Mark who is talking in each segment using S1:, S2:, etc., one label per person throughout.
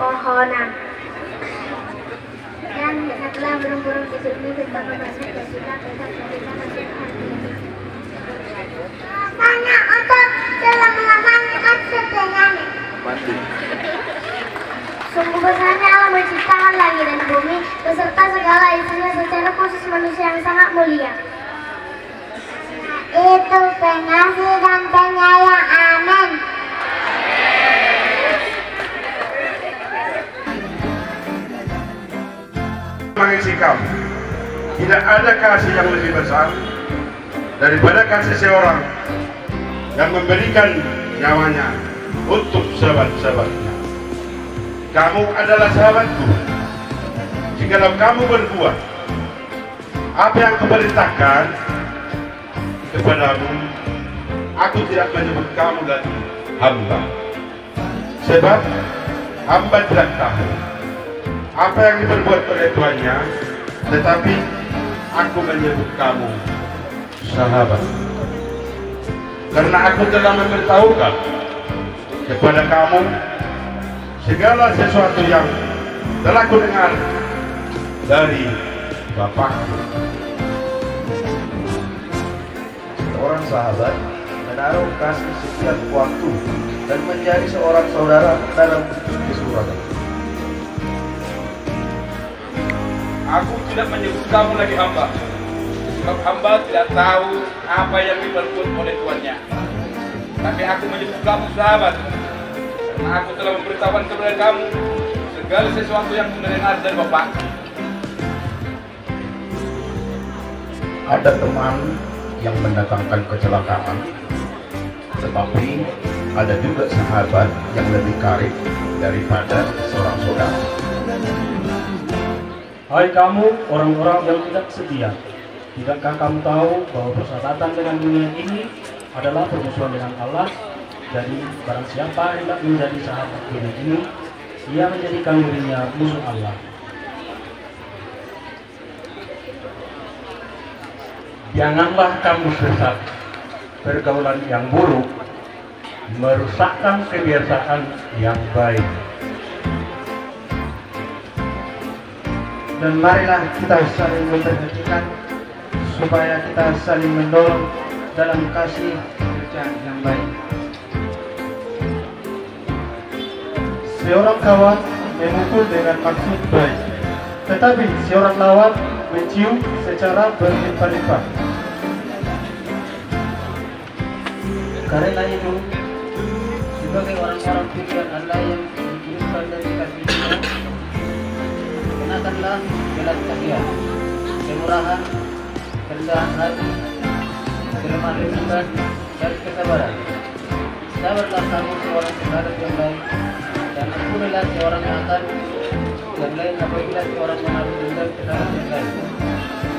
S1: pepohonan. Dan lihatlah burung-burung di sini betapa banyaknya kita masih hati. Tanya untuk selama-lamanya kan sebenarnya. Sungguh besarnya Allah menciptakan langit dan bumi beserta segala isinya secara khusus manusia yang sangat mulia. Itu pengasih dan penyayang. Amin.
S2: Sikap, tidak ada kasih yang lebih besar daripada kasih seorang yang memberikan nyawanya untuk sahabat-sahabatnya. Kamu adalah sahabatku. Jikalau kamu berbuat apa yang kuperintahkan kepadamu, aku tidak menyebut kamu lagi hamba, sebab hamba tidak tahu apa yang diperbuat oleh tuannya, tetapi aku menyebut kamu sahabat, karena aku telah memberitahukan kepada kamu segala sesuatu yang telah kudengar dari Bapakku.
S3: Seorang sahabat menaruh kasih setiap waktu dan menjadi seorang saudara dalam keseluruhan.
S4: Aku tidak menyebut kamu lagi hamba, sebab hamba tidak tahu apa yang diperbuat oleh tuannya. Tapi aku menyebut kamu sahabat, karena aku telah memberitahukan kepada kamu segala sesuatu yang mendengar dari Bapak.
S3: Ada teman yang mendatangkan kecelakaan, tetapi ada juga sahabat yang lebih karib daripada seorang saudara.
S5: Hai kamu orang-orang yang tidak setia, tidakkah kamu tahu bahwa persahabatan dengan dunia ini adalah permusuhan dengan Allah? Jadi barang siapa hendak menjadi sahabat dunia ini, ia menjadikan dirinya musuh Allah. Janganlah kamu sesat, pergaulan yang buruk merusakkan kebiasaan yang baik. Dan marilah kita saling memperhatikan supaya kita saling mendorong dalam kasih kerja yang baik. Seorang kawan memukul dengan maksud baik, tetapi seorang lawan mencium secara berlimpah-limpah. Karena itu, sebagai orang-orang tujuan Allah yang dikirimkan dari kasih-Nya, kenakanlah belas kasihan, kemurahan, kerendahan hati, kelemah lembutan, dan kesabaran. Sabarlah kamu seorang sahabat yang baik, dan ampunilah seorang yang akan yang lain apabila seorang menaruh dendam terhadap yang lain.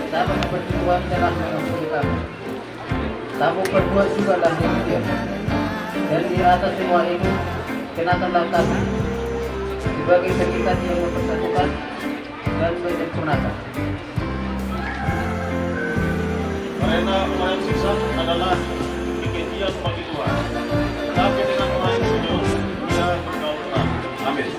S5: Sabar seperti Tuhan telah mengampuni kamu. Kamu berbuat juga lah demikian. Dan di atas semua itu, kenakanlah kamu sebagai pengikat yang mempersatukan dan menyempurnakan.
S6: Karena orang yang sukses adalah kegiatan bagi Tuhan, tapi dengan orang yang sujud, dia berkautan. Amin.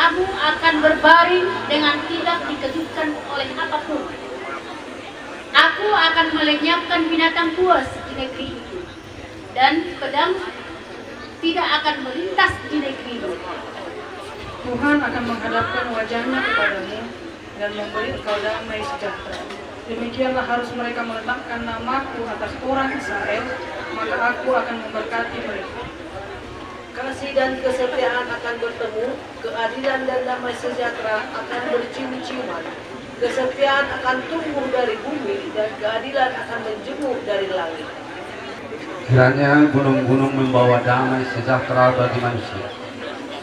S7: kamu akan berbaring dengan tidak dikejutkan oleh apapun. Aku akan melenyapkan binatang buas di negeri itu, dan pedang tidak akan melintas di negeri itu.
S8: Tuhan akan menghadapkan wajahnya kepadamu dan memberi engkau damai sejahtera. Demikianlah harus mereka meletakkan namaku atas orang Israel, maka aku akan memberkati mereka.
S9: Kasih dan kesetiaan akan bertemu, keadilan dan damai sejahtera akan bercium-ciuman. Kesetiaan akan tumbuh dari bumi dan keadilan akan menjemur dari langit.
S10: Kiranya gunung-gunung membawa damai sejahtera bagi manusia,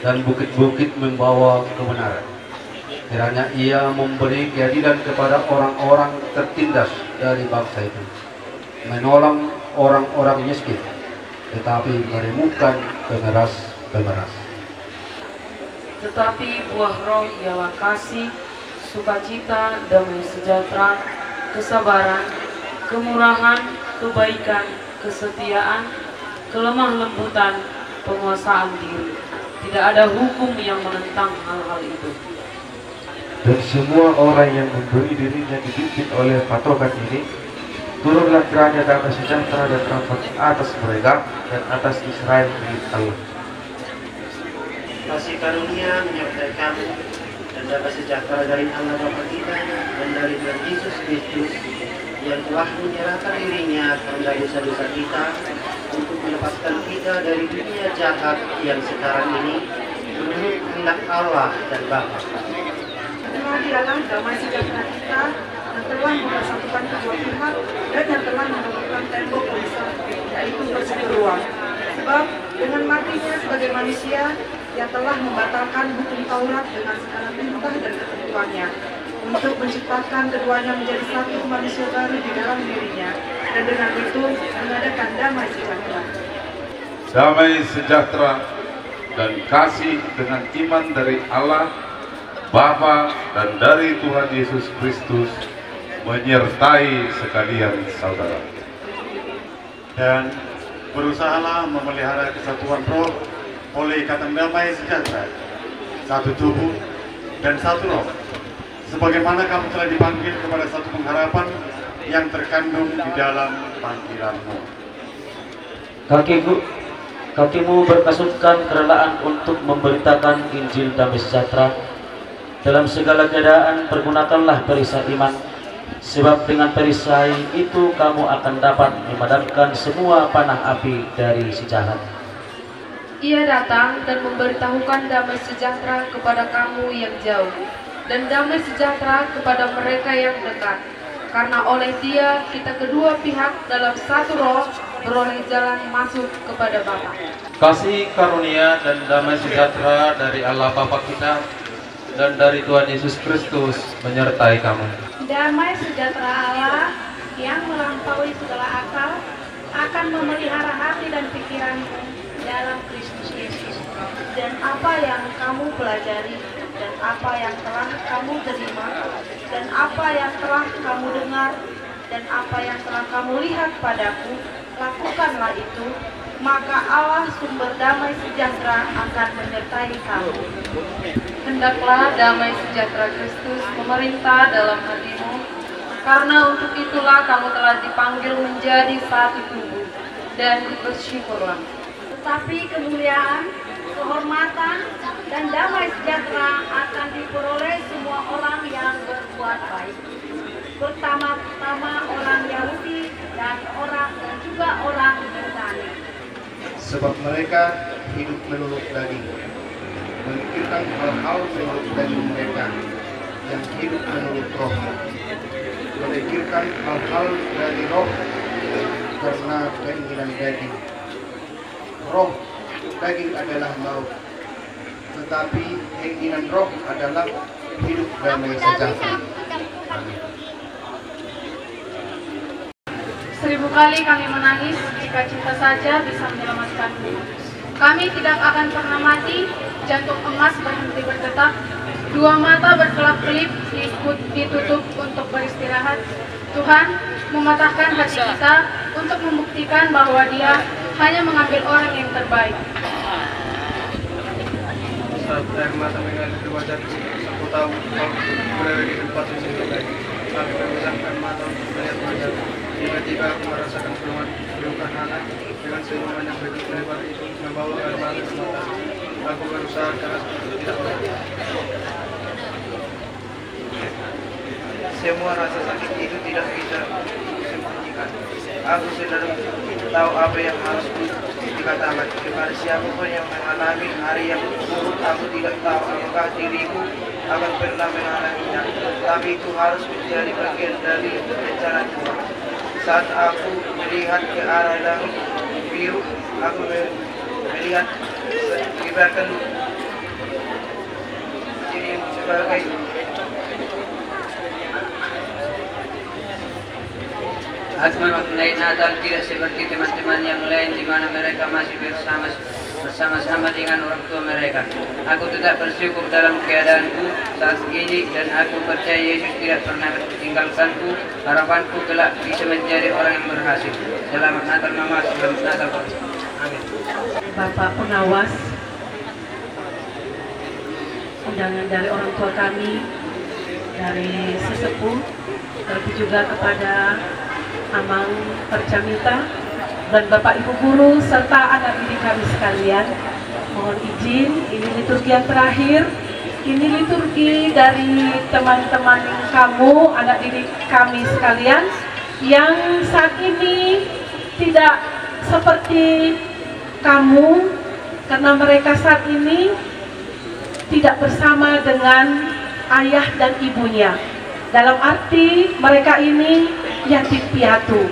S10: dan bukit-bukit membawa kebenaran. Kiranya ia memberi keadilan kepada orang-orang tertindas dari bangsa itu, menolong orang-orang miskin, tetapi meremukkan pemeras.
S8: Tetapi buah roh ialah kasih, sukacita, damai sejahtera, kesabaran, kemurahan, kebaikan, kesetiaan, kelemah lembutan, penguasaan diri. Tidak ada hukum yang menentang hal-hal itu.
S3: Dan semua orang yang memberi dirinya dipimpin oleh patokan ini, turunlah kiranya damai sejahtera dan rahmat atas mereka dan atas Israel milik Allah.
S5: Kasih karunia menyertai kamu dan damai sejahtera dari Allah Bapa kita dan dari Tuhan Yesus Kristus yang telah menyerahkan dirinya karena dosa-dosa kita untuk melepaskan kita dari dunia jahat yang sekarang ini menurut kehendak Allah dan Bapa.
S8: Telah dialah damai sejahtera kita yang telah mempersatukan kedua pihak dan yang telah membentukkan tembok besar, yaitu perseteruan. Sebab dengan matinya sebagai manusia, yang telah membatalkan hukum Taurat dengan segala perintah dan ketentuannya, untuk menciptakan keduanya menjadi satu manusia baru di dalam dirinya, dan dengan itu mengadakan damai sejahtera.
S2: Damai sejahtera dan kasih dengan iman dari Allah Bapa dan dari Tuhan Yesus Kristus menyertai sekalian saudara.
S6: Dan berusahalah memelihara kesatuan roh oleh ikatan damai sejahtera, satu tubuh dan satu roh, sebagaimana kamu telah dipanggil kepada satu pengharapan yang terkandung di dalam panggilanmu.
S5: Kakimu berkasutkan kerelaan untuk memberitakan Injil damai sejahtera. Dalam segala keadaan pergunakanlah perisai iman, sebab dengan perisai itu kamu akan dapat memadamkan semua panah api dari si jahat.
S8: Ia datang dan memberitahukan damai sejahtera kepada kamu yang jauh, dan damai sejahtera kepada mereka yang dekat. Karena oleh Dia kita kedua pihak dalam satu roh beroleh jalan masuk kepada Bapa.
S10: Kasih karunia dan damai sejahtera dari Allah Bapa kita dan dari Tuhan Yesus Kristus menyertai kamu.
S7: Damai sejahtera Allah yang melampaui segala akal akan memelihara hati dan pikiranmu dalam Kristus Yesus. Dan apa yang kamu pelajari, dan apa yang telah kamu terima, dan apa yang telah kamu dengar, dan apa yang telah kamu lihat padaku, lakukanlah itu, maka Allah sumber damai sejahtera akan menyertai kamu.
S8: Hendaklah damai sejahtera Kristus memerintah dalam hatimu, karena untuk itulah kamu telah dipanggil menjadi satu tubuh, dan bersyukurlah.
S7: Tetapi kemuliaan, kehormatan, dan damai sejahtera akan diperoleh semua orang yang berbuat baik, pertama-tama orang Yahudi dan juga orang Yunani.
S3: Sebab mereka hidup menurut daging, memikirkan hal-hal menurut daging mereka, yang hidup menurut roh, memikirkan hal-hal dari roh, karena keinginan daging. Roh, daging adalah maut, tetapi keinginan roh adalah hidup damai sejahtera. Amin.
S8: 1000 kali kami menangis jika cinta saja bisa menyelamatkanmu. Kami tidak akan pernah mati, jantung emas berhenti berdetak, dua mata berkelap-kelip ditutup untuk beristirahat. Tuhan mematahkan hati kita untuk membuktikan bahwa Dia hanya mengambil orang yang terbaik.
S11: saat air mata mengalir di wajah, aku tahu kau berada di tempat yang sangat baik. Kami memejamkan mata untuk melihat wajah. Tiba-tiba aku merasakan pelukan anak dengan senyuman yang begitu lebar itu membawa air mata ke mata. Aku berusaha keras untuk tidak melihat. Semua rasa sakit itu tidak bisa disembunyikan. Aku sudah tahu apa yang harus dikatakan kepada siapapun yang mengalami hari yang buruk. Aku tidak tahu apakah diriku akan pernah mengalaminya, tapi itu harus menjadi bagian dari rencana Tuhan. Saat aku melihat ke arah langit biru, aku melihat ibaratkan diri sebagai
S12: Aku mengenai Natal tidak seperti teman-teman yang lain di mana mereka masih bersama-sama dengan orang tua mereka. Aku tetap bersyukur dalam keadaanku saat ini dan aku percaya Yesus tidak pernah meninggalkanku. Harapanku kelak bisa menjadi orang yang berhasil. Selamat Natal Mama, selamat Natal Pak. Amin.
S7: Bapak pengawas, undangan dari orang tua kami, dari sesepuh, tapi juga kepada Amang Percamita dan Bapak Ibu Guru serta anak didik kami sekalian, mohon izin, ini liturgi yang terakhir. Ini liturgi dari teman-teman kamu, anak didik kami sekalian, yang saat ini tidak seperti kamu, karena mereka saat ini tidak bersama dengan ayah dan ibunya. Dalam arti mereka ini yatim piatu.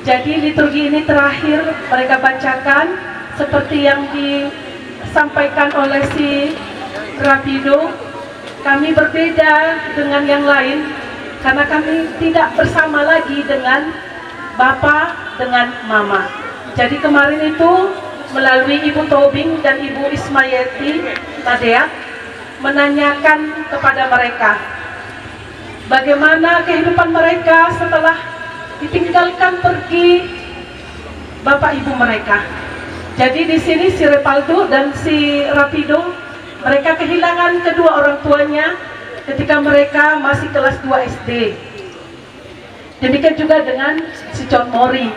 S7: Jadi liturgi ini terakhir mereka bacakan seperti yang disampaikan oleh si Rapido. Kami berbeda dengan yang lain karena kami tidak bersama lagi dengan Bapak dengan Mama. Jadi kemarin itu melalui Ibu Tobing dan Ibu Ismayeti Nadeak menanyakan kepada mereka bagaimana kehidupan mereka setelah ditinggalkan pergi bapak ibu mereka. Jadi di sini si Repaldo dan si Rapido, mereka kehilangan kedua orang tuanya ketika mereka masih kelas 2 SD. Demikian juga dengan si John Mori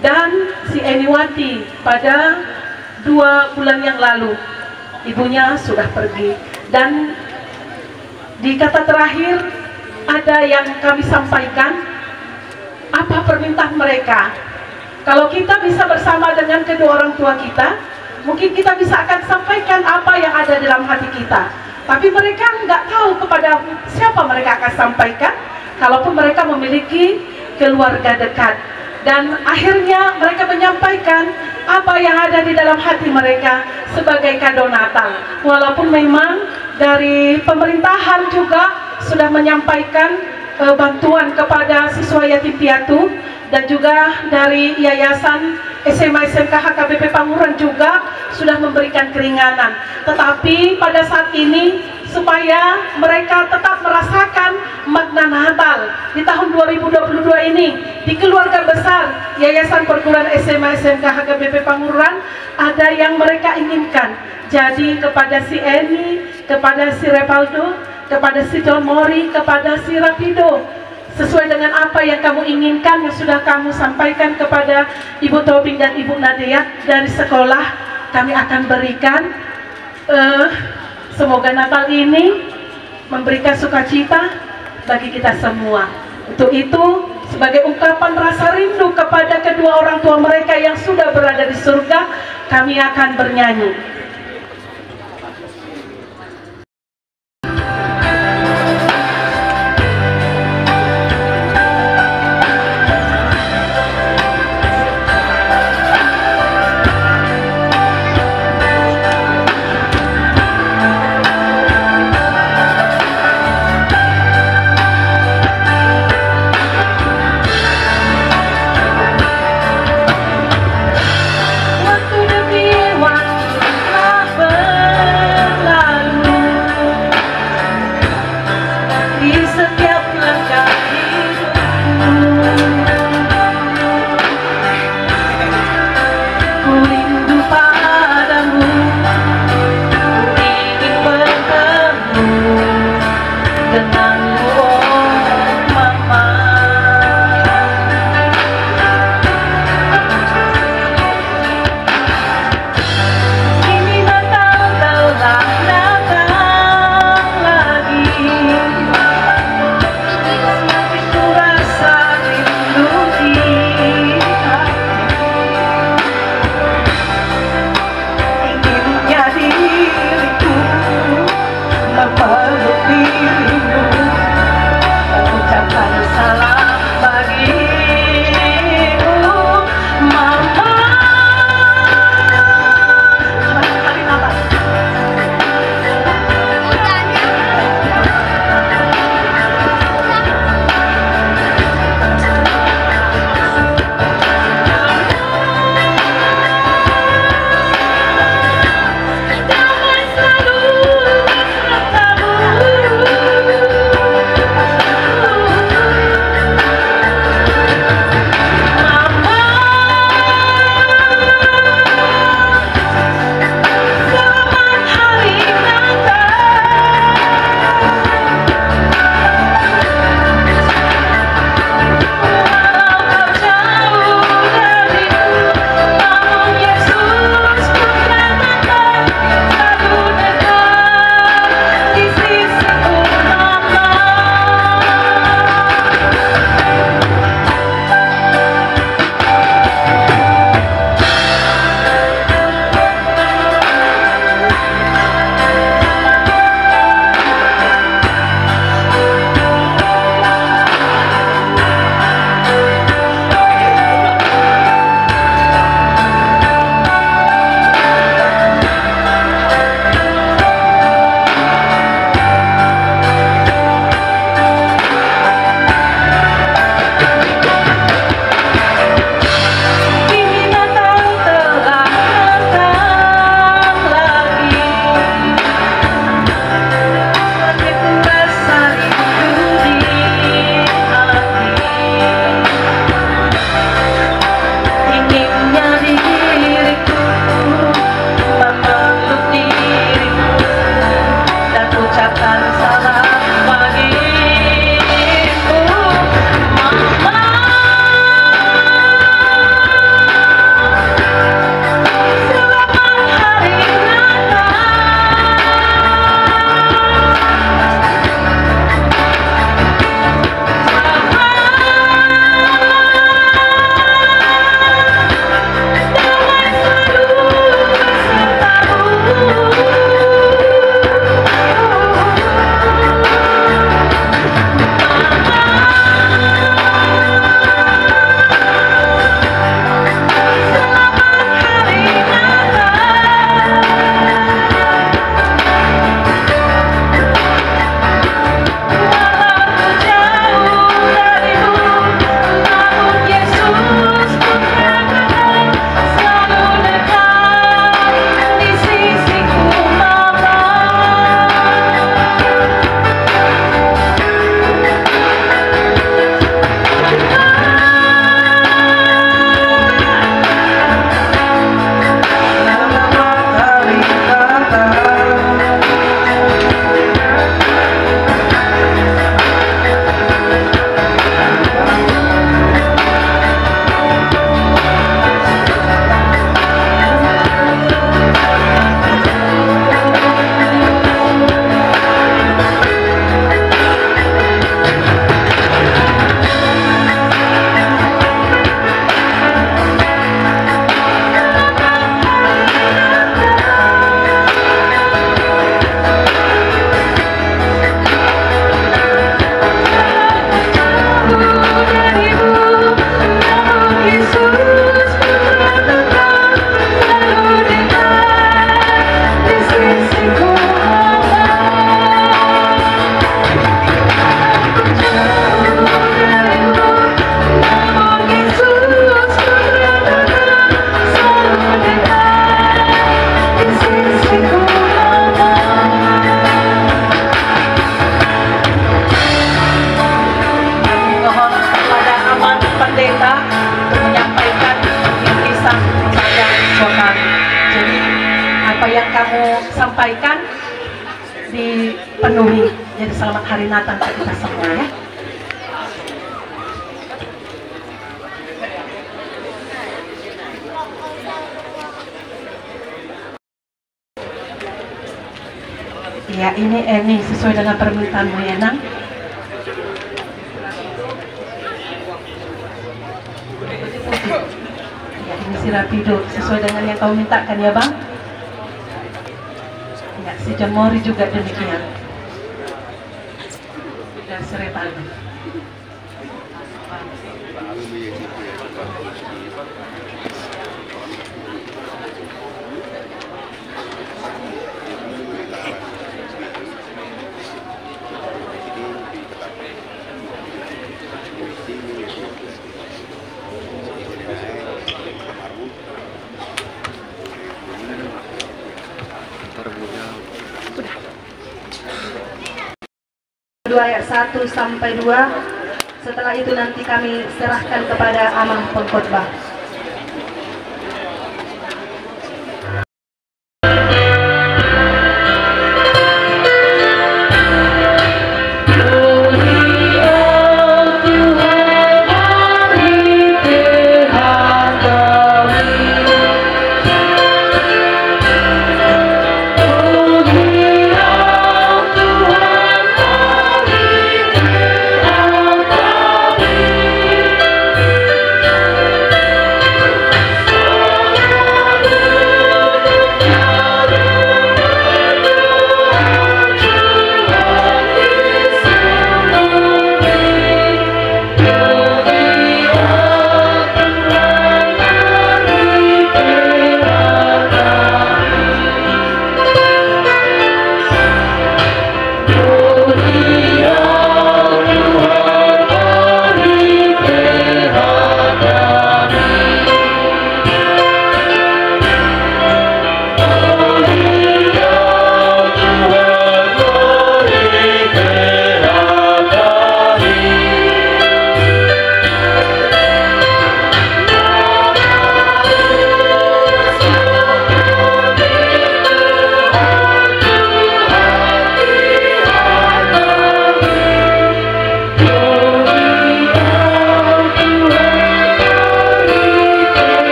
S7: dan si Eniwati pada 2 bulan yang lalu. Ibunya sudah pergi. Dan di kata terakhir ada yang kami sampaikan, apa permintaan mereka. Kalau kita bisa bersama dengan kedua orang tua kita, mungkin kita bisa akan sampaikan apa yang ada dalam hati kita. Tapi mereka nggak tahu kepada siapa mereka akan sampaikan, kalaupun mereka memiliki keluarga dekat. Dan akhirnya mereka menyampaikan apa yang ada di dalam hati mereka sebagai kado Natal. Walaupun memang dari pemerintahan juga sudah menyampaikan bantuan kepada siswa yatim piatu, dan juga dari Yayasan SMA SMK HKBP Panguran juga sudah memberikan keringanan. Tetapi pada saat ini supaya mereka tetap merasakan makna Natal di tahun 2022 ini di keluarga besar Yayasan Perguruan SMA SMK HKBP Panguran, ada yang mereka inginkan. Jadi kepada si Eni, kepada si Repaldo, kepada si John Mori, kepada si Rapido, sesuai dengan apa yang kamu inginkan yang sudah kamu sampaikan kepada Ibu Tobing dan Ibu Nadia dari sekolah, kami akan berikan. Semoga Natal ini memberikan sukacita bagi kita semua. Untuk itu, sebagai ungkapan rasa rindu kepada kedua orang tua mereka yang sudah berada di surga, kami akan bernyanyi. Waktu demi waktu
S13: sampaikan dipenuhi. Jadi selamat hari Natal ke kita semua ya. Ya ini sesuai dengan permintaanmu ya Nang. Ya ini si Rapido sesuai dengan yang kau mintakan ya Bang. Ya si John Mori juga demikian. Dan Serebalo.
S8: Ayat 1 sampai 2. Setelah itu nanti kami serahkan kepada amah pengkhotbah.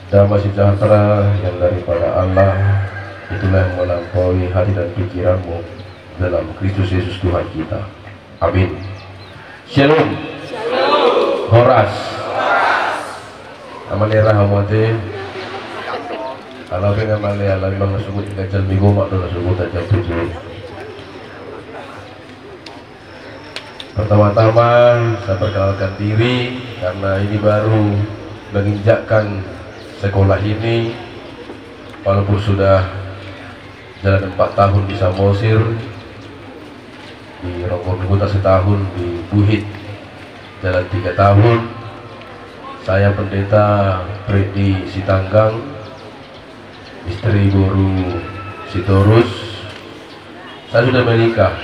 S3: Damai sejahtera yang daripada Allah, itulah yang melampaui hati dan pikiranmu dalam Kristus Yesus Tuhan kita. Amin. Shalom. Horas. Amalera hamate. Kalau pengen malaya lagi bang nasubut kajal minggu mak dulu nasubut jam 7. Pertama-tama saya perkenalkan diri karena ini baru menginjakkan sekolah ini, walaupun sudah jalan 4 tahun di Samosir, di Ronggo Nuguta setahun, di Buhit jalan 3 tahun. Saya pendeta Freddy Sitanggang, istri Guru Sitorus. Saya sudah menikah,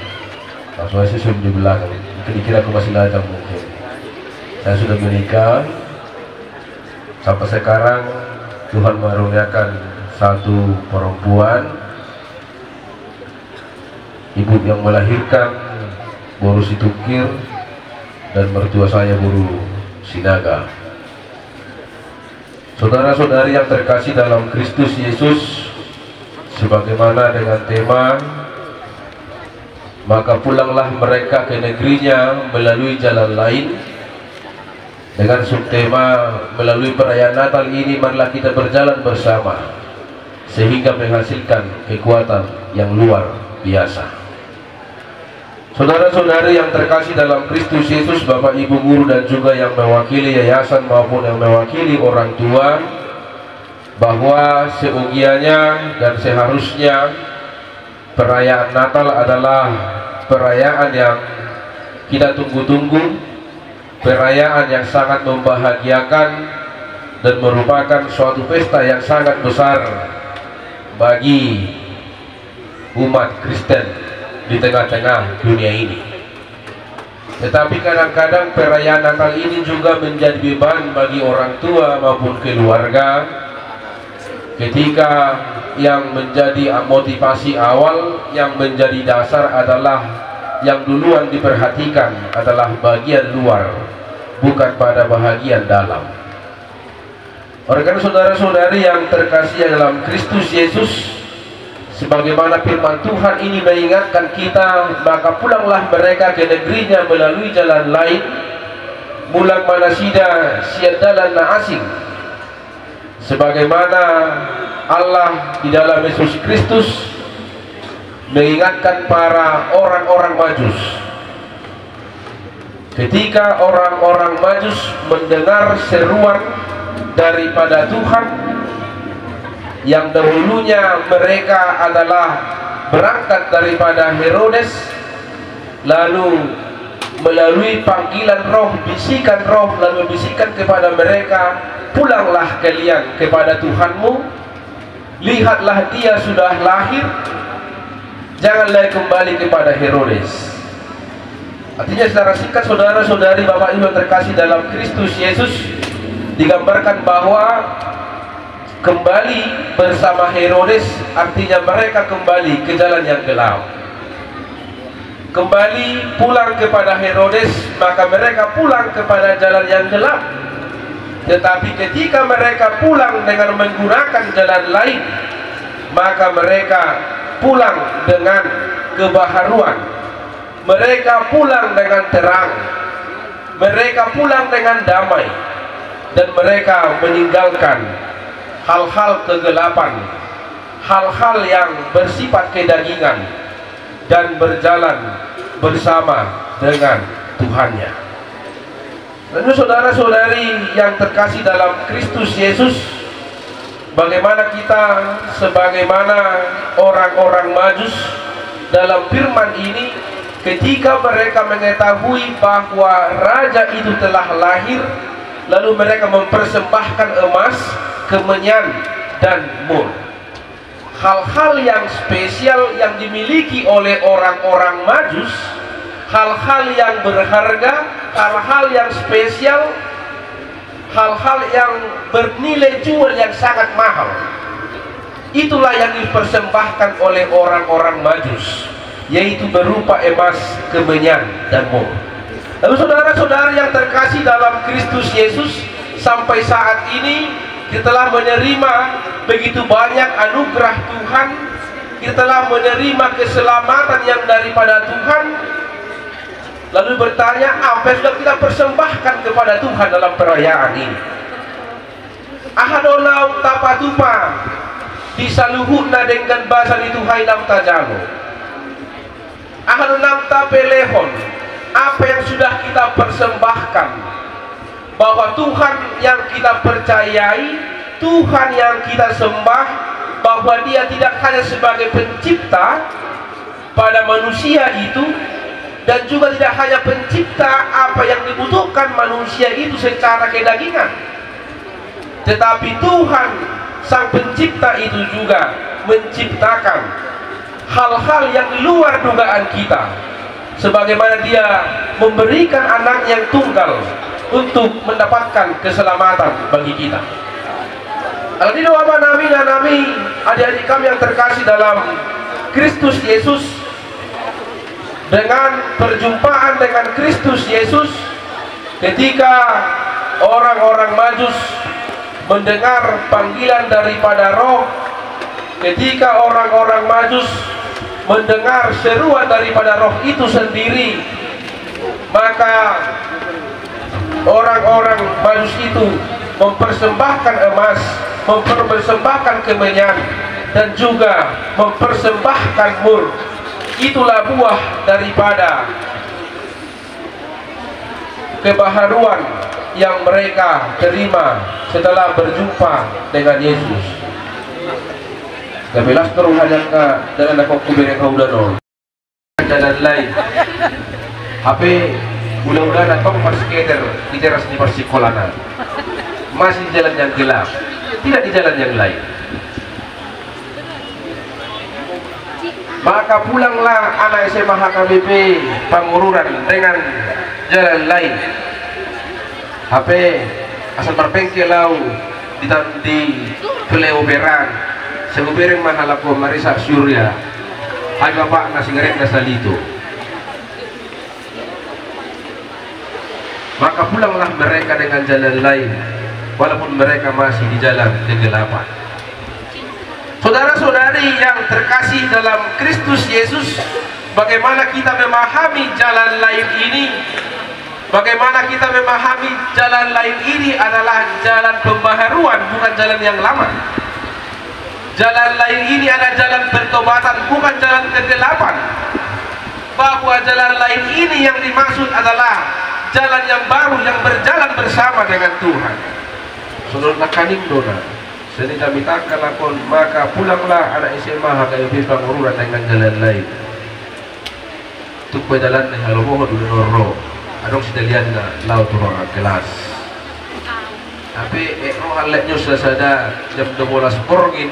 S3: langsung aja saya di belakang, kira-kira aku masih lajang mungkin. Saya sudah menikah. Sampai sekarang Tuhan mengaruniakan satu perempuan, ibu yang melahirkan Boru Situkir dan mertua saya Boru Sinaga. Saudara-saudari yang terkasih dalam Kristus Yesus, sebagaimana dengan tema maka pulanglah mereka ke negerinya melalui jalan lain, dengan subtema melalui perayaan Natal ini marilah kita berjalan bersama sehingga menghasilkan kekuatan yang luar biasa. Saudara-saudari yang terkasih dalam Kristus Yesus, Bapak Ibu guru dan juga yang mewakili yayasan maupun yang mewakili orang tua, bahwa seugianya dan seharusnya perayaan Natal adalah perayaan yang kita tunggu-tunggu, perayaan yang sangat membahagiakan dan merupakan suatu pesta yang sangat besar bagi umat Kristen di tengah-tengah dunia ini.
S10: Tetapi kadang-kadang perayaan Natal ini juga menjadi beban bagi orang tua maupun keluarga, ketika yang menjadi motivasi awal, yang menjadi dasar adalah yang duluan diperhatikan adalah bagian luar, bukan pada bagian dalam. Oleh karena saudara-saudari yang terkasih dalam Kristus Yesus, sebagaimana firman Tuhan ini mengingatkan kita, maka pulanglah mereka ke negerinya melalui jalan lain, mulang manasida siadalan na asing. Sebagaimana Allah di dalam Yesus Kristus mengingatkan para orang-orang Majus, ketika orang-orang Majus mendengar seruan daripada Tuhan, yang dahulunya mereka adalah berangkat daripada Herodes, lalu melalui panggilan roh, bisikan roh, lalu bisikan kepada mereka, pulanglah kalian kepada Tuhanmu, lihatlah dia sudah lahir, janganlah kembali kepada Herodes. Artinya secara singkat, saudara-saudari, Bapak Ibu yang terkasih dalam Kristus Yesus, digambarkan bahwa kembali bersama Herodes artinya mereka kembali ke jalan yang gelap. Kembali pulang kepada Herodes, maka mereka pulang kepada jalan yang gelap. Tetapi ketika mereka pulang dengan menggunakan jalan lain, maka mereka pulang dengan kebaharuan. Mereka pulang dengan terang. Mereka pulang dengan damai. Dan mereka meninggalkan hal-hal kegelapan, hal-hal yang bersifat kedagingan, dan berjalan bersama dengan Tuhannya. Dan saudara-saudari yang terkasih dalam Kristus Yesus, bagaimana kita sebagaimana orang-orang Majus dalam firman ini, ketika mereka mengetahui bahwa raja itu telah lahir, lalu mereka mempersembahkan emas, kemenyan, dan mur. Hal-hal yang spesial yang dimiliki oleh orang-orang Majus, hal-hal yang berharga, hal-hal yang spesial, hal-hal yang bernilai jual yang sangat mahal, itulah yang dipersembahkan oleh orang-orang Majus, yaitu berupa emas, kemenyan, dan mur. Lalu saudara-saudara yang terkasih dalam Kristus Yesus, sampai saat ini kita telah menerima begitu banyak anugerah Tuhan, kita telah menerima keselamatan yang daripada Tuhan. Lalu bertanya, apa yang sudah kita persembahkan kepada Tuhan dalam perayaan ini? Ahadonau tapatupa disaluhuna dengan bahasa dituhai nam tajalo. Ahadonau tapelehon, apa yang sudah kita persembahkan, bahwa Tuhan yang kita percayai, Tuhan yang kita sembah, bahwa dia tidak hanya sebagai pencipta pada manusia itu, dan juga tidak hanya pencipta apa yang dibutuhkan manusia itu secara kedagingan, tetapi Tuhan sang pencipta itu juga menciptakan hal-hal yang di luar dugaan kita, sebagaimana dia memberikan anak yang tunggal untuk mendapatkan keselamatan bagi kita. Alhamdulillah wa nami adik-adik kami yang terkasih dalam Kristus Yesus, dengan perjumpaan dengan Kristus Yesus, ketika orang-orang Majus mendengar panggilan daripada roh, ketika orang-orang Majus mendengar seruan daripada roh itu sendiri, maka orang-orang Majus itu mempersembahkan emas, mempersembahkan kemenyan, dan juga mempersembahkan mur. Itulah buah daripada kebaharuan yang mereka terima setelah berjumpa dengan Yesus. Kabilas teruhajan ka dengan aku kubere kau danol. Jalan lain. HP mudah-mudahan atau marskader di teras di persikolanan. Masih di jalan yang gelap, tidak di jalan yang lain. Maka pulanglah anak SMA HKBP Pangururan dengan jalan lain. HP asal berpengkel lau di Keleoberan segubereng mahala ko marisa surya ay bapak na singaret na salito. Maka pulanglah mereka dengan jalan lain walaupun mereka masih di jalan kegelapan. Saudara-saudari yang terkasih dalam Kristus Yesus, bagaimana kita memahami jalan lain ini? Bagaimana kita memahami jalan lain ini adalah jalan pembaharuan, bukan jalan yang lama. Jalan lain ini adalah jalan pertobatan, bukan jalan kegelapan. Bahwa jalan lain ini yang dimaksud adalah jalan yang baru, yang berjalan bersama dengan Tuhan. Saudara kaning dona, seni kami takkan lakon, maka pulanglah anak SMA HKIP Pangururan dengan jalan lain. Untuk berjalan dengan halomoho dulu noro. Adong sedalian na laut turun kelas. Tapi halnya sudah sadar jam 12 porgin,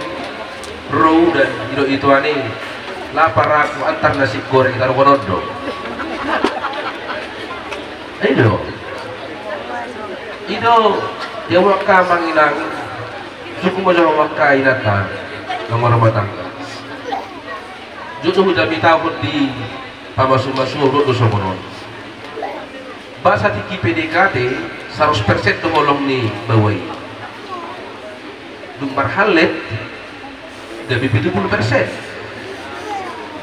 S10: row dan itu ani lapar aku antar nasi goreng taruh konodo. Itu yang maka manginang suku macam maka inatan nomor rumah tangga. Jodoh jami tahun di pamasu-masu do somonon. Bahasa tiki PDKT 100% tolong nih bawai. Dumar halet gabi 70%.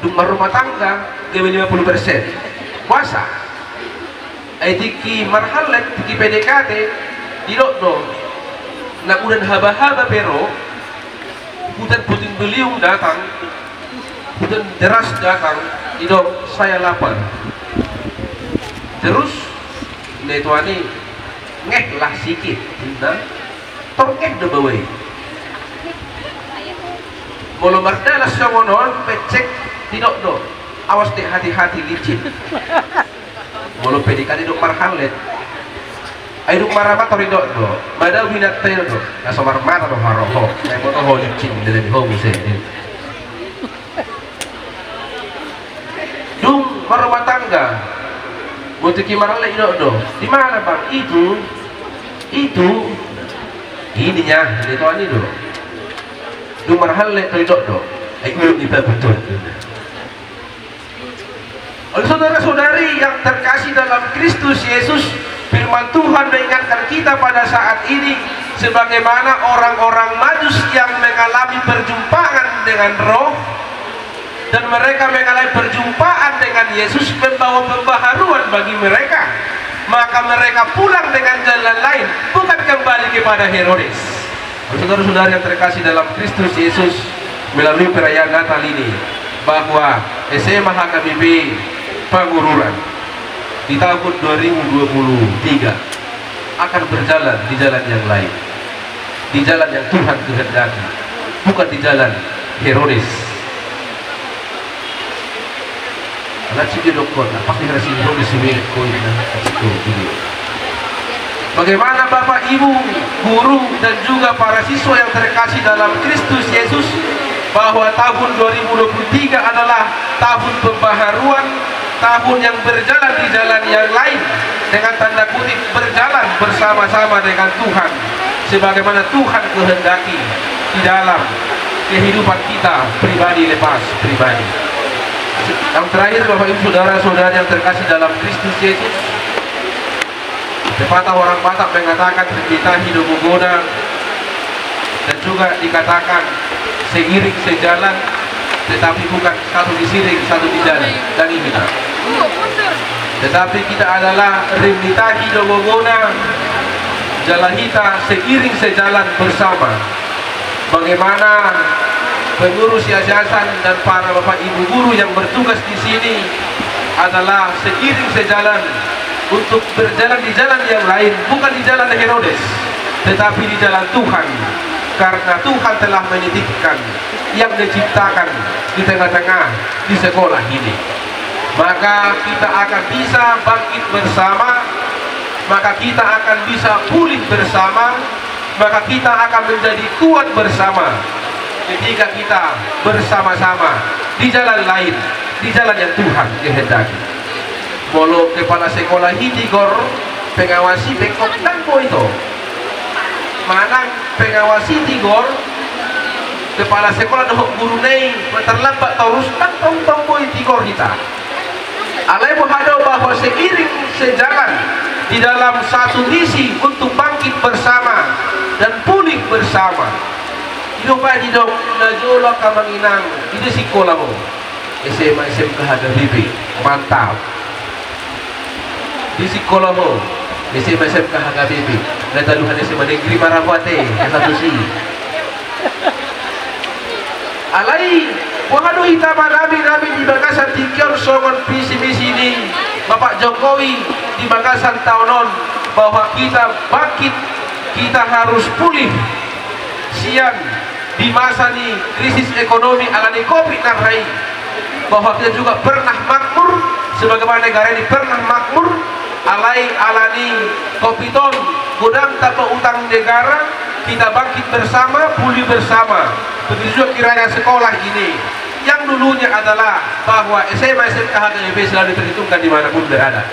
S10: Dumar rumah tangga gabi 50%. Puasa. Tiki marhalet tiki PDKT tidak do. Nak udan haba-haba pero hutan puting beliung datang, hutan deras datang, tidak saya lapar. Terus netuani ngeh lah sikit, dan torngeh do bawai. Kalau mardalas songonon pecek tidak do, awas deh hati-hati licin. Kalau PDKT do marhalet, ayo marama tori do, madal binat tayo do, nasa marmata do haroho, ay mo to ho licin dari ho muse. Dung marumah tangga. Butuh marale do. Di mana bang? Itu ininya, itu ani do. Du marale do. Aku kita betul. Oleh saudara-saudari yang terkasih dalam Kristus Yesus, firman Tuhan mengingatkan kita pada saat ini sebagaimana orang-orang Majus yang mengalami perjumpaan dengan Roh. Dan mereka mengalami perjumpaan dengan Yesus membawa pembaharuan bagi mereka. Maka mereka pulang dengan jalan lain, bukan kembali kepada Herodes. Saudara-saudara yang terkasih dalam Kristus Yesus, melalui perayaan Natal ini, bahwa SMA HKBP Pangururan di tahun 2023 akan berjalan di jalan yang lain, di jalan yang Tuhan kehendaki, bukan di jalan Herodes. Bagaimana Bapak, Ibu, guru dan juga para siswa yang terkasih dalam Kristus Yesus, bahwa tahun 2023 adalah tahun pembaharuan, tahun yang berjalan di jalan yang lain, dengan tanda kutip berjalan bersama-sama dengan Tuhan sebagaimana Tuhan kehendaki di dalam kehidupan kita pribadi lepas pribadi. Yang terakhir Bapak Ibu saudara-saudara yang terkasih dalam Kristus Yesus, pepatah orang Batak mengatakan kita hidup menggoda, dan juga dikatakan seiring sejalan, tetapi bukan satu di siring satu di jalan dari kita. Tetapi kita adalah rimita hidup menggoda, jalan kita seiring sejalan bersama. Bagaimana pengurus yayasan dan para bapak ibu guru yang bertugas di sini adalah seiring sejalan untuk berjalan di jalan yang lain, bukan di jalan Herodes, tetapi di jalan Tuhan, karena Tuhan telah menitipkan yang diciptakan di tengah-tengah di sekolah ini. Maka kita akan bisa bangkit bersama, maka kita akan bisa pulih bersama, maka kita akan menjadi kuat bersama ketika kita bersama-sama di jalan lain, di jalan yang Tuhan kehendaki. Molo kepala sekolah Hidigor pengawasi bengkok tangko itu. Manang pengawasi Hidigor kepala sekolah dohok guru nei terlambat terus tangkong Hidigor kita. Alai menghadap bahwa seiring sejalan di dalam satu misi untuk bangkit bersama dan pulih bersama. Hidup hidup najolo kamanginang itu sekolah mo. SMA SMK Hagabibi mantap. Di sekolah mo SMA SMK Hagabibi nataluhan SMA Negeri Marakwate satu si. Alai wahadu hitama nabi di Makassar tikion songon visi misi ini Bapak Jokowi di Makassar tahunon bahwa kita bangkit, kita harus pulih siang di masa ini krisis ekonomi alani Covid narai, bahwa kita juga pernah makmur sebagaimana negara ini pernah makmur alani Covidon gudang tanpa utang negara, kita bangkit bersama, pulih bersama. Begitu juga kiranya sekolah ini yang dulunya adalah bahwa SMA SMK HGB selalu diperhitungkan dimanapun berada.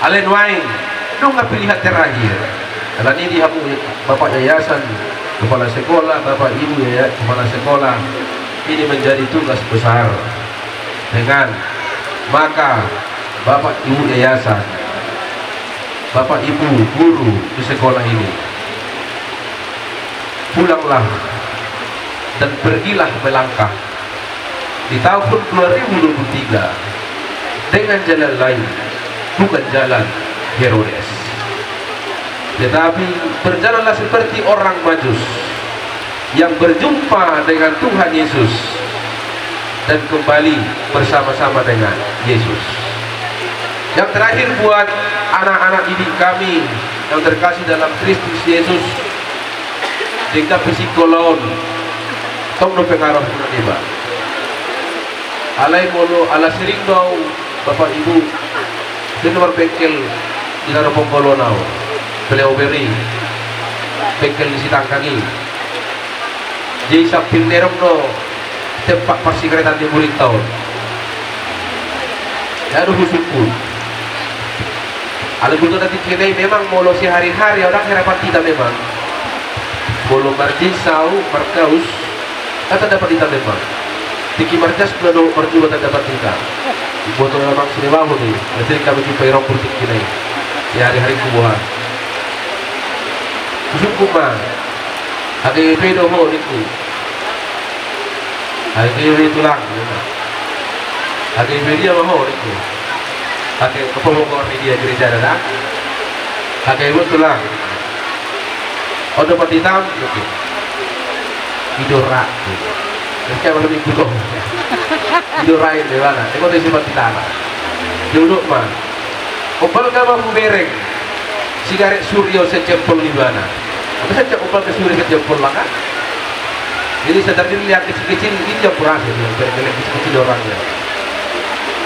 S10: Alen wain nunggu pilihan terakhir. Kalau ini dihamu Bapak Yayasan, Kepala Sekolah, Bapak Ibu ya, Kepala Sekolah, ini menjadi tugas besar. Dengan maka Bapak Ibu Yayasan, Bapak Ibu guru di sekolah ini, pulanglah dan pergilah melangkah di tahun 2023 dengan jalan lain, bukan jalan Herodes, tetapi berjalanlah seperti orang Majus yang berjumpa dengan Tuhan Yesus dan kembali bersama-sama dengan Yesus. Yang terakhir buat anak-anak didik kami yang terkasih dalam Kristus Yesus, jika psikolog tong no pengaruh na diba alay molo ala sering daw Bapak Ibu sino bengkel di Narapong Kolonaw Peleoberi bengkel di Sitangkangi jadi sa pinlerong no tempat persikretan di murid tahun lalu husukun ala gusto natin kinay memang molo si hari-hari orang harapan kita memang molo marjinsaw markaus kata dapat kita memang tiki marjas pelado marjuba tak dapat kita buat orang memang sini bangun nih nanti kami jumpa irong politik kita di hari-hari kubuhan kusukuma HGB doho niku HGB tulang HGB dia maho niku HGB kepomongkor media gereja ada HGB tulang oh dapat hitam oke Idora, mereka belum ikut dong. Idora ini mana? Tengok dari sifat kita lah. Duduk mah. Opal kamu bereng. Sigaret Suryo sejempol di mana? Apa saja opal ke Suryo sejempol lah kan? Jadi sedang dilihat kecil-kecil ini jam berapa yang berkelek kecil-kecil orangnya.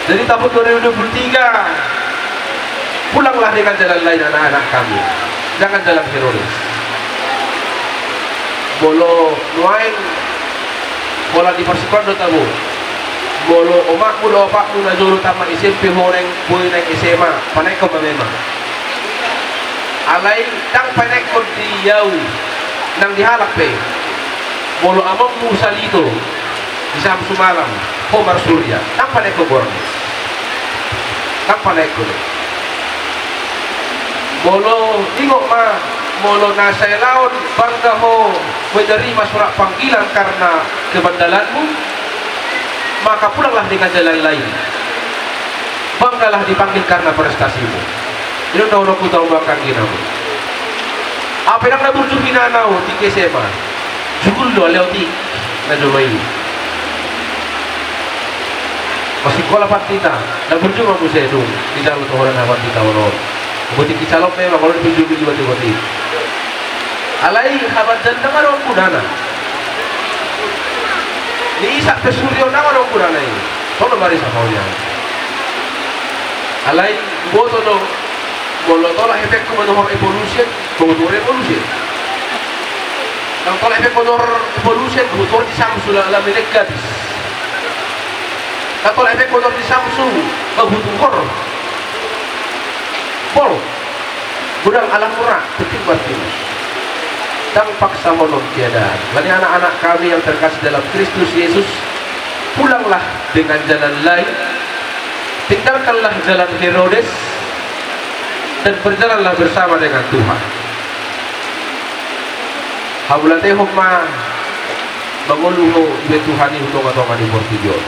S10: Jadi tahun 2023 pulanglah dengan jalan lain anak-anak kami. Jangan jalan teroris. Bolo nuain bola di persekutuan do tabu bolo omakmu do opakmu na jolo tama SMP horeng boy nang SMA panay ko memang alay tang panay ko di yaw nang dihalak pe bolo amangmu salito isam sumalam Homar Surya tang panay ko borne tang panay ko bolo ingok ma molo nasa laon bangga ho menerima surat panggilan karena kebandalanmu, maka pulanglah dengan jalan lain. Banggalah dipanggil karena prestasimu. Ini tahu aku tahu bakang ginamu. Apa yang nak berjuang nau di SMA? Jukul lo lewati na jumai. Masih sekolah partita, na berjuang aku sedung di dalam orang apa kita orang. Buat kita memang kalau berjuang juga alai habat janda marong kudana ni isak pesuryo na marong kudana ini tono mari sa kaunya alai boto no bolo tola efek ko menor evolution ko revolution nang tola efek menor evolution ko di samsula la menekadis Atau efek motor di Samsung kebutuh kor pol gudang alam murah ketik Bartimus dan paksa monon tiada. Lani anak-anak kami yang terkasih dalam Kristus Yesus, pulanglah dengan jalan lain, tinggalkanlah jalan Herodes dan berjalanlah bersama dengan Tuhan. Haulate homa manguluho ibe Tuhani hutonga-tonga di Portugal.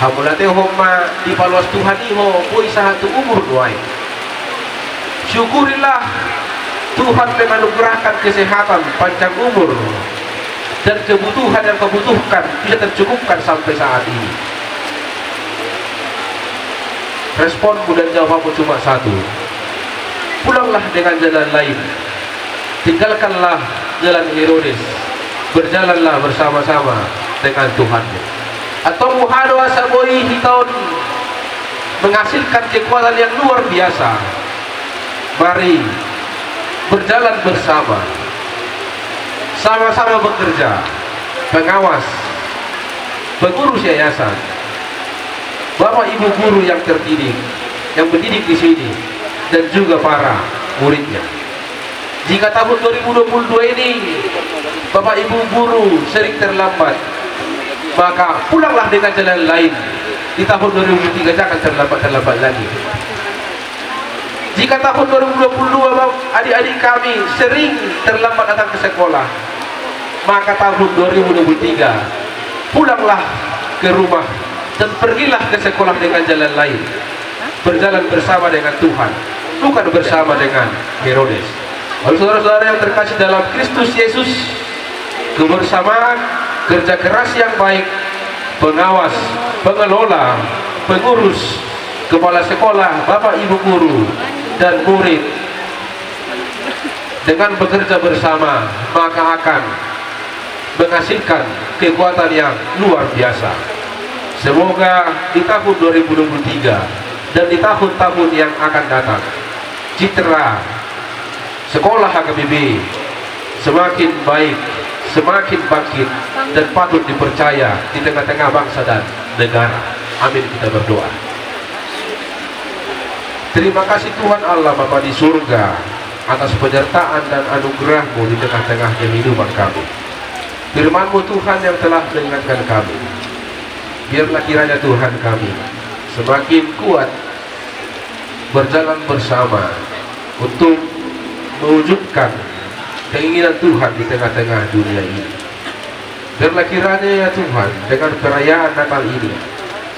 S10: Hamulate homa di paluas Tuhani ho pui satu umur doai. Syukurilah Tuhan menganugerahkan kesehatan, panjang umur dan kebutuhan yang kau butuhkan bisa tercukupkan sampai saat ini. Responmu dan jawabanmu cuma satu. Pulanglah dengan jalan lain. Tinggalkanlah jalan Herodes. Berjalanlah bersama-sama dengan Tuhanmu. Atau muhado asaboi hitahun menghasilkan kekuatan yang luar biasa. Mari berjalan bersama, sama-sama bekerja, pengawas, pengurus yayasan, bapak ibu guru yang terdidik, yang mendidik di sini, dan juga para muridnya. Jika tahun 2022 ini bapak ibu guru sering terlambat, maka pulanglah dengan jalan lain. Di tahun 2023 jangan terlambat lagi. Jika tahun 2022 adik-adik kami sering terlambat datang ke sekolah, maka tahun 2023 pulanglah ke rumah dan pergilah ke sekolah dengan jalan lain, berjalan bersama dengan Tuhan, bukan bersama dengan Herodes. Lalu saudara-saudara yang terkasih dalam Kristus Yesus, kebersamaan, kerja keras yang baik, pengawas, pengelola, pengurus, kepala sekolah, bapak ibu guru, dan murid dengan bekerja bersama, maka akan menghasilkan kekuatan yang luar biasa. Semoga di tahun 2023 dan di tahun-tahun yang akan datang, citra sekolah HKBP semakin baik, semakin bangkit, dan patut dipercaya di tengah-tengah bangsa dan negara. Amin, kita berdoa. Terima kasih Tuhan Allah Bapa di surga atas penyertaan dan anugerah-Mu di tengah-tengah kehidupan kami. Firman-Mu Tuhan yang telah mengingatkan kami. Biarlah kiranya Tuhan kami semakin kuat berjalan bersama untuk mewujudkan keinginan Tuhan di tengah-tengah dunia ini. Biarlah kiranya ya Tuhan, dengan perayaan Natal ini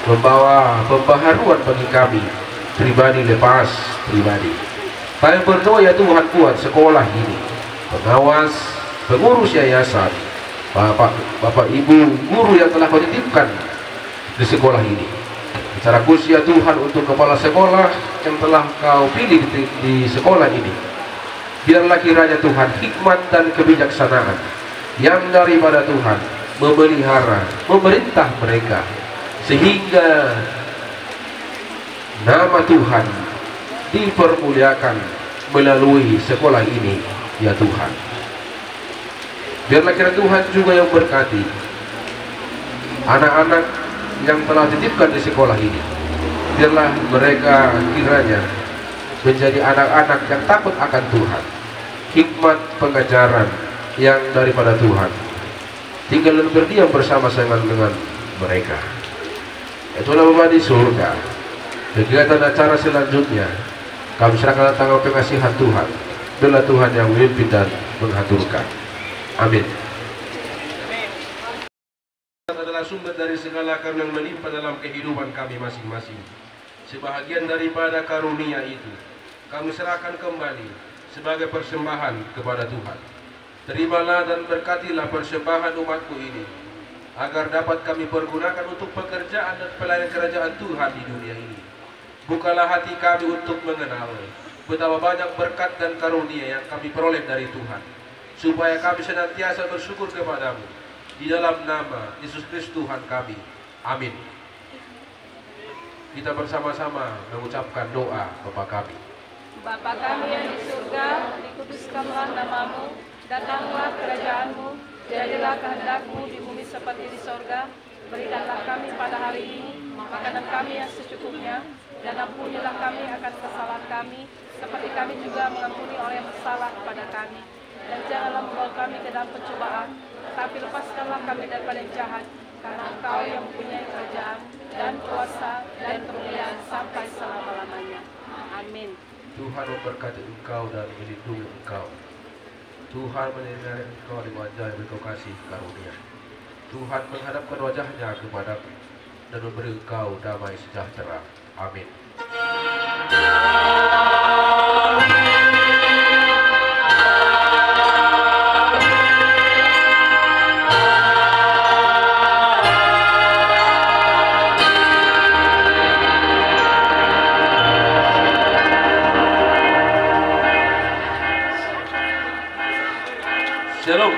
S10: membawa pembaharuan bagi kami pribadi lepas pribadi. Kami berdoa ya Tuhan, kuat sekolah ini, pengawas, pengurus yayasan, bapak ibu guru yang telah Kau titipkan di sekolah ini. Secara khusus ya Tuhan untuk kepala sekolah yang telah Kau pilih di sekolah ini, biarlah kiranya Tuhan hikmat dan kebijaksanaan yang daripada Tuhan memelihara, memerintah mereka, sehingga nama Tuhan dipermuliakan melalui sekolah ini ya Tuhan. Biarlah kiranya Tuhan juga yang berkati anak-anak yang telah dititipkan di sekolah ini. Biarlah mereka kiranya menjadi anak-anak yang takut akan Tuhan, hikmat pengajaran yang daripada Tuhan, tinggal dan berdiam bersama-sama dengan mereka. Itulah Bapa di surga. Kegiatan acara selanjutnya kami serahkan tangan pengasihan Tuhan. Biarlah Tuhan yang memimpin dan mengaturkan. Amin. Adalah sumber dari segala karunia yang melimpah dalam kehidupan kami masing-masing. Sebahagian daripada karunia itu kami serahkan kembali sebagai persembahan kepada Tuhan. Terimalah dan berkatilah persembahan umatku ini, agar dapat kami pergunakan untuk pekerjaan dan pelayanan kerajaan Tuhan di dunia ini. Bukalah hati kami untuk mengenal betapa banyak berkat dan karunia yang kami peroleh dari Tuhan, supaya kami senantiasa bersyukur kepadamu. Di dalam nama Yesus Kristus Tuhan kami. Amin. Kita bersama-sama mengucapkan doa Bapa kami.
S7: Bapa kami yang di surga, dikuduskanlah namamu, datanglah kerajaanmu, jadilah kehendak-Mu di bumi seperti di sorga. Berikanlah kami pada hari ini makanan kami yang secukupnya, dan ampunilah kami akan kesalahan kami, seperti kami juga mengampuni orang yang bersalah kepada kami. Dan janganlah membawa kami ke dalam pencobaan, tetapi lepaskanlah kami daripada yang jahat, karena Engkau yang mempunyai kerajaan dan kuasa dan kemuliaan sampai selama-lamanya. Amin.
S10: Tuhan memberkati engkau dan melindungi engkau. Tuhan menyinari engkau di wajah yang berkau kasih karunia. Tuhan menghadapkan wajahnya kepadamu dan memberi engkau damai sejahtera. Amin. Shalom.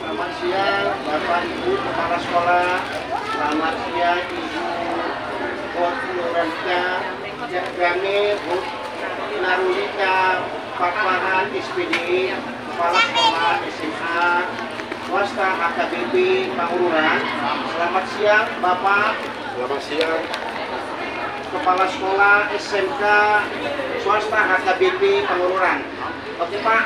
S14: Selamat siang Bapak Ibu Kepala Sekolah, selamat siang Ibu Nuranta, kami Bu Narulita Papahan SPD, Kepala Sekolah SMA Swasta HKBP Pangururan. Selamat siang Bapak. Selamat siang Kepala Sekolah SMK Swasta HKBP Pangururan. Oke Pak,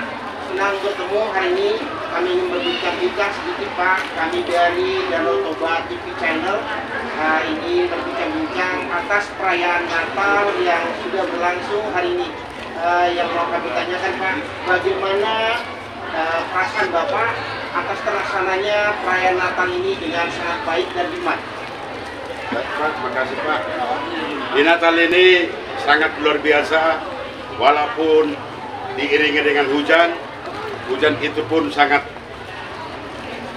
S14: senang bertemu hari ini. Kami ingin berbincang-bincang sedikit Pak. Kami dari Danau Toba TV Channel ini berbincang-bincang atas perayaan Natal yang sudah berlangsung hari ini. Yang mau kami tanyakan Pak, bagaimana prasangka terlaksananya perayaan Natal ini dengan sangat baik dan hikmat.
S6: Pak, makasih Pak. Di Natal ini sangat luar biasa, walaupun diiringi dengan hujan itu pun sangat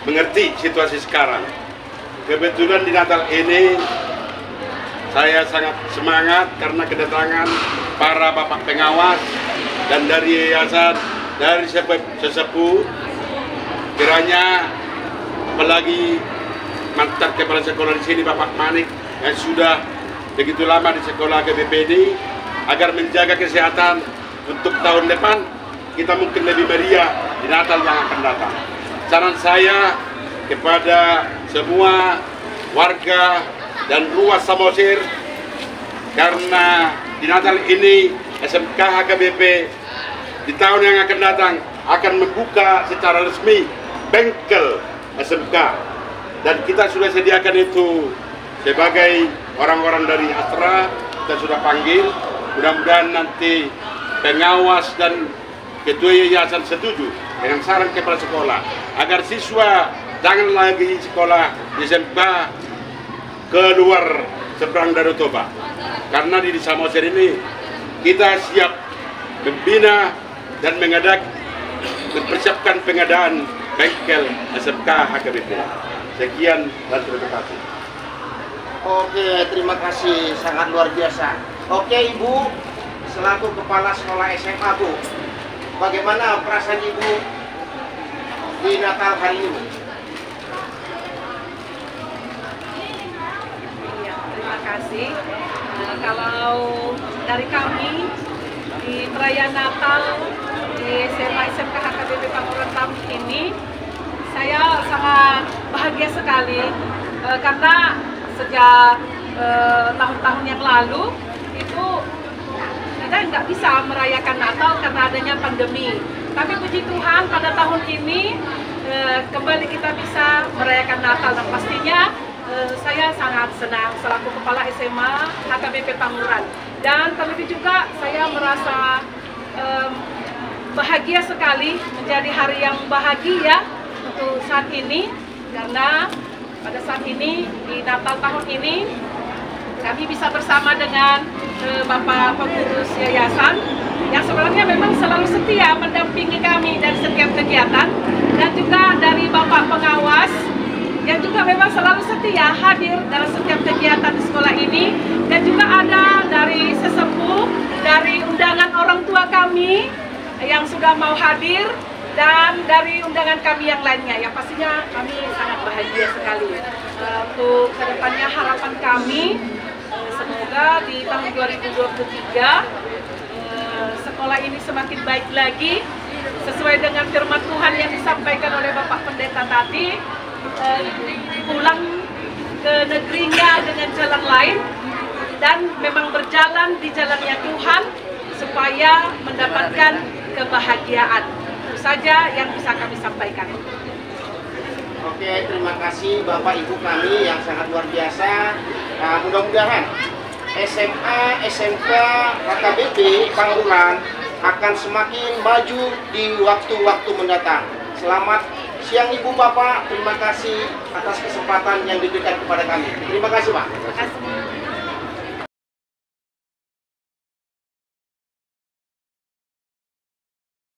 S6: mengerti situasi sekarang. Kebetulan di Natal ini saya sangat semangat karena kedatangan para bapak pengawas dan dari yayasan, dari sesepuh, kiranya apalagi mantan kepala sekolah di sini Bapak Manik yang sudah begitu lama di sekolah AKBP ini, agar menjaga kesehatan untuk tahun depan kita mungkin lebih meriah di Natal yang akan datang. Saran saya kepada semua warga dan ruas Samosir, karena di Natal ini SMK HKBP di tahun yang akan datang akan membuka secara resmi bengkel SMK, dan kita sudah sediakan itu sebagai orang-orang dari Astra, kita sudah panggil. Mudah-mudahan nanti pengawas dan ketua yayasan setuju dengan saran kepala sekolah agar siswa jangan lagi sekolah di SMK keluar seberang Danau Toba, karena di Samosir ini kita siap membina dan mempersiapkan pengadaan bengkel SMK HKBP. Sekian dan terima kasih.
S14: Oke, terima kasih, sangat luar biasa. Oke Ibu, selaku kepala sekolah SMA Bu, bagaimana perasaan Ibu di Natal hari ini?
S7: Iya, terima kasih. Kalau dari kami di perayaan Natal di SMA SMK HKBP Panguran tahun ini, saya sangat bahagia sekali karena sejak tahun-tahun yang lalu itu kita nggak bisa merayakan Natal karena adanya pandemi. Tapi puji Tuhan pada tahun ini kembali kita bisa merayakan Natal, dan pastinya saya sangat senang selaku kepala SMA HKBP Panguran, dan terlebih juga saya merasa bahagia sekali, menjadi hari yang bahagia untuk saat ini, karena pada saat ini di Natal tahun ini kami bisa bersama dengan Bapak Pengurus Yayasan yang sebenarnya memang selalu setia mendampingi kami dari setiap kegiatan, dan juga dari Bapak Pengawas yang juga memang selalu setia hadir dalam setiap kegiatan di sekolah ini, dan juga ada dari sesepuh, dari undangan orang tua kami yang sudah mau hadir, dan dari undangan kami yang lainnya. Yang pastinya kami sangat bahagia sekali. Untuk kedepannya harapan kami, semoga di tahun 2023 sekolah ini semakin baik lagi, sesuai dengan firman Tuhan yang disampaikan oleh Bapak Pendeta tadi, pulang ke negerinya dengan jalan lain, dan memang berjalan di jalannya Tuhan supaya mendapatkan kebahagiaan. Itu saja yang bisa kami sampaikan.
S14: Oke, terima kasih Bapak Ibu kami yang sangat luar biasa. Mudah-mudahan SMA, SMK, HKBP Panguran akan semakin maju di waktu-waktu mendatang. Selamat siang Ibu Bapak, terima kasih atas kesempatan yang diberikan kepada kami. Terima kasih Pak.
S7: Terima kasih.